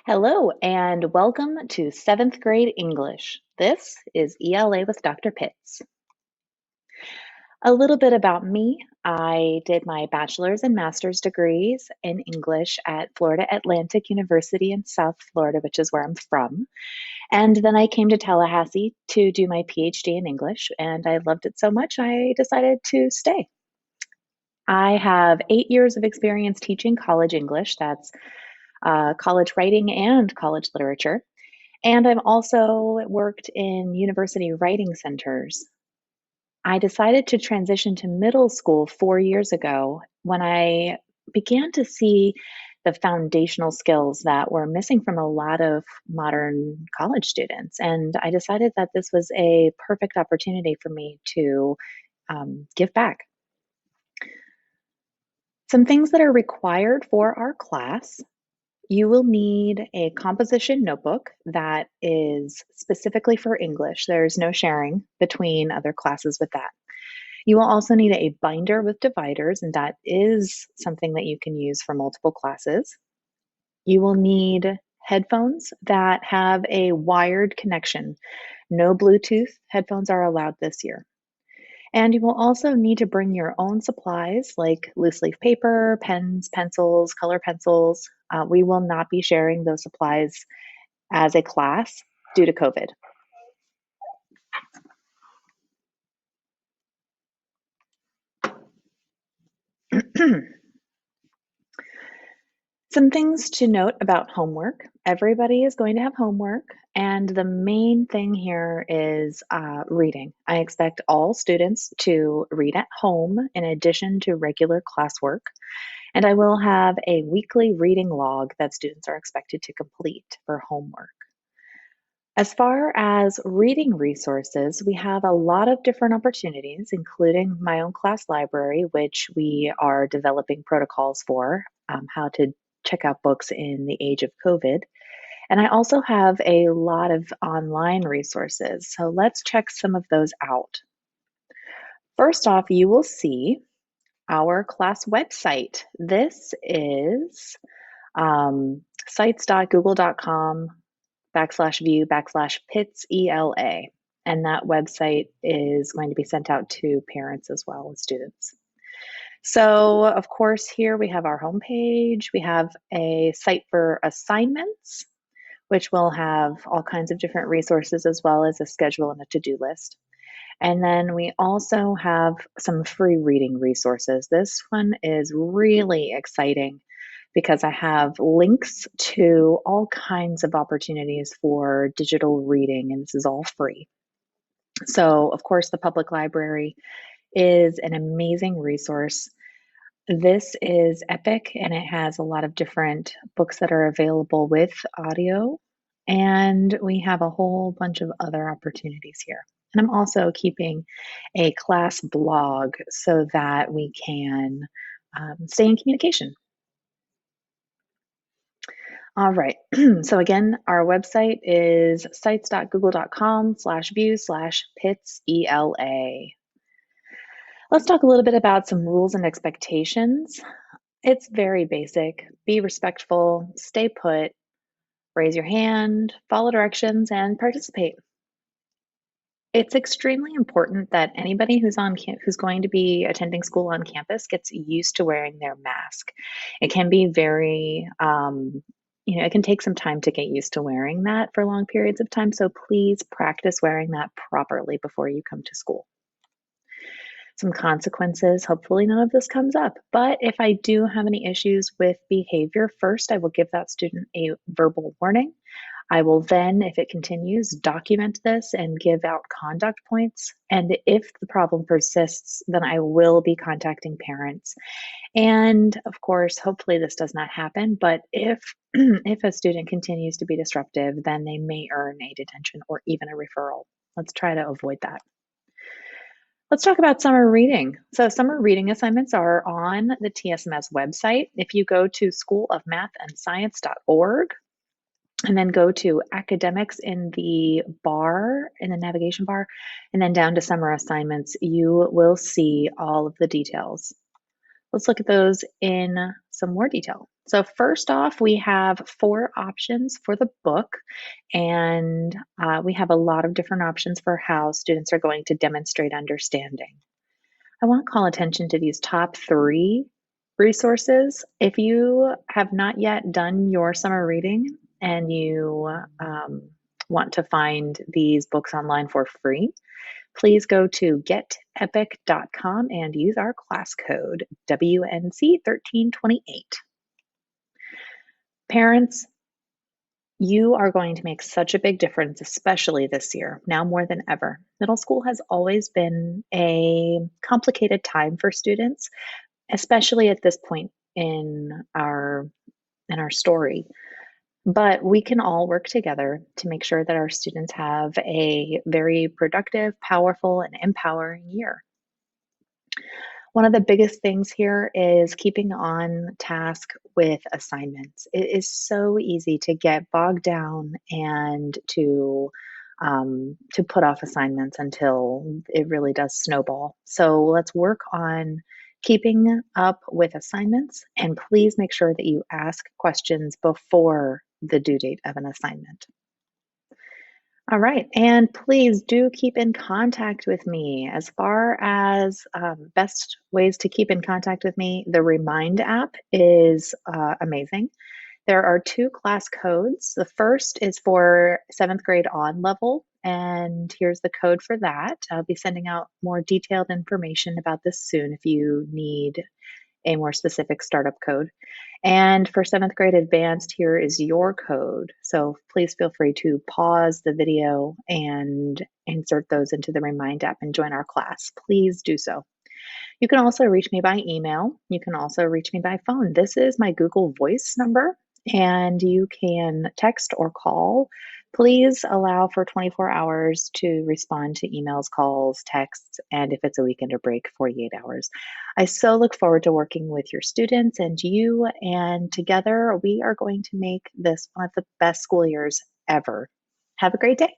Hello and welcome to 7th grade English. This is ELA with Dr. Pitts. A little bit about me. I did my bachelor's and master's degrees in English at Florida Atlantic University in South Florida, which is where I'm from. And then I came to Tallahassee to do my PhD in English, and I loved it so much I decided to stay. I have 8 years of experience teaching college English. That's college writing and college literature. And I've also worked in university writing centers. I decided to transition to middle school 4 years ago when I began to see the foundational skills that were missing from a lot of modern college students. And I decided that this was a perfect opportunity for me to give back. Some things that are required for our class. You will need a composition notebook that is specifically for English. There's no sharing between other classes with that. You will also need a binder with dividers, and that is something that you can use for multiple classes. You will need headphones that have a wired connection. No Bluetooth headphones are allowed this year. And you will also need to bring your own supplies like loose leaf paper, pens, pencils, color pencils. We will not be sharing those supplies as a class due to COVID. Some things to note about homework. Everybody is going to have homework, and the main thing here is reading. I expect all students to read at home in addition to regular classwork. And I will have a weekly reading log that students are expected to complete for homework. As far as reading resources, we have a lot of different opportunities, including my own class library, which we are developing protocols for how to check out books in the age of COVID. And I also have a lot of online resources. So let's check some of those out. First off, you will see our class website. This is sites.google.com/view/Pitts ELA. And that website is going to be sent out to parents as well as students. So, of course, here we have our homepage. We have a site for assignments, which will have all kinds of different resources as well as a schedule and a to-do list. And then we also have some free reading resources. This one is really exciting because I have links to all kinds of opportunities for digital reading, and this is all free. So, of course, the public library is an amazing resource. This is Epic, and it has a lot of different books that are available with audio. And we have a whole bunch of other opportunities here. And I'm also keeping a class blog so that we can stay in communication. All right. So again, our website is sites.google.com/view/Pitts ELA. Let's talk a little bit about some rules and expectations. It's very basic. Be respectful, stay put, raise your hand, follow directions, and participate. It's extremely important that anybody who's going to be attending school on campus gets used to wearing their mask. It can be very, it can take some time to get used to wearing that for long periods of time. So please practice wearing that properly before you come to school. Some consequences. Hopefully, none of this comes up. But if I do have any issues with behavior, first I will give that student a verbal warning. I will then, if it continues, document this and give out conduct points. And if the problem persists, then I will be contacting parents. And of course, hopefully this does not happen, but if if a student continues to be disruptive, then they may earn a detention or even a referral. Let's try to avoid that. Let's talk about summer reading. So summer reading assignments are on the TSMS website. If you go to schoolofmathandscience.org, and then go to academics in the bar, in the navigation bar, and then down to summer assignments, you will see all of the details. Let's look at those in some more detail. So first off, we have 4 options for the book, and we have a lot of different options for how students are going to demonstrate understanding. I want to call attention to these top 3 resources. If you have not yet done your summer reading and you want to find these books online for free, please go to getepic.com and use our class code WNC1328. Parents, you are going to make such a big difference, especially this year, now more than ever. Middle school has always been a complicated time for students, especially at this point in our story. But we can all work together to make sure that our students have a very productive, powerful, and empowering year. One of the biggest things here is keeping on task with assignments. It is so easy to get bogged down and to put off assignments until it really does snowball. So let's work on keeping up with assignments, and please make sure that you ask questions before the due date of an assignment. All right, and please do keep in contact with me. As far as best ways to keep in contact with me, the Remind app is amazing. There are 2 class codes. The first is for 7th grade on level, and here's the code for that. I'll be sending out more detailed information about this soon if you need a more specific startup code. And for 7th grade advanced, here is your code. So please feel free to pause the video and insert those into the Remind app and join our class. Please do so. You can also reach me by email. You can also reach me by phone. This is my Google Voice number, and you can text or call. Please allow for 24 hours to respond to emails, calls, texts, and if it's a weekend or break, 48 hours. I so look forward to working with your students and you, and together we are going to make this one of the best school years ever. Have a great day.